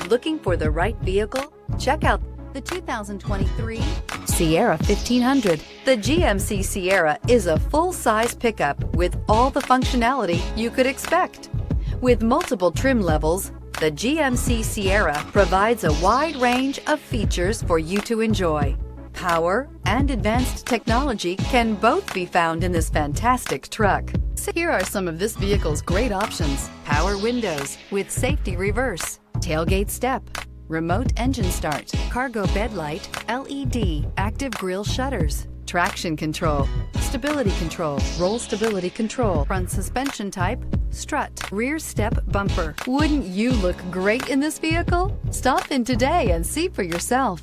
Looking for the right vehicle? Check out the 2023 Sierra 1500. The GMC Sierra is a full-size pickup with all the functionality you could expect. With multiple trim levels, the GMC Sierra provides a wide range of features for you to enjoy. Power and advanced technology can both be found in this fantastic truck. Here are some of this vehicle's great options: power windows with safety reverse, tailgate step, remote engine start, cargo bed light, LED, active grille shutters, traction control, stability control, roll stability control, front suspension type, strut, rear step bumper. Wouldn't you look great in this vehicle? Stop in today and see for yourself.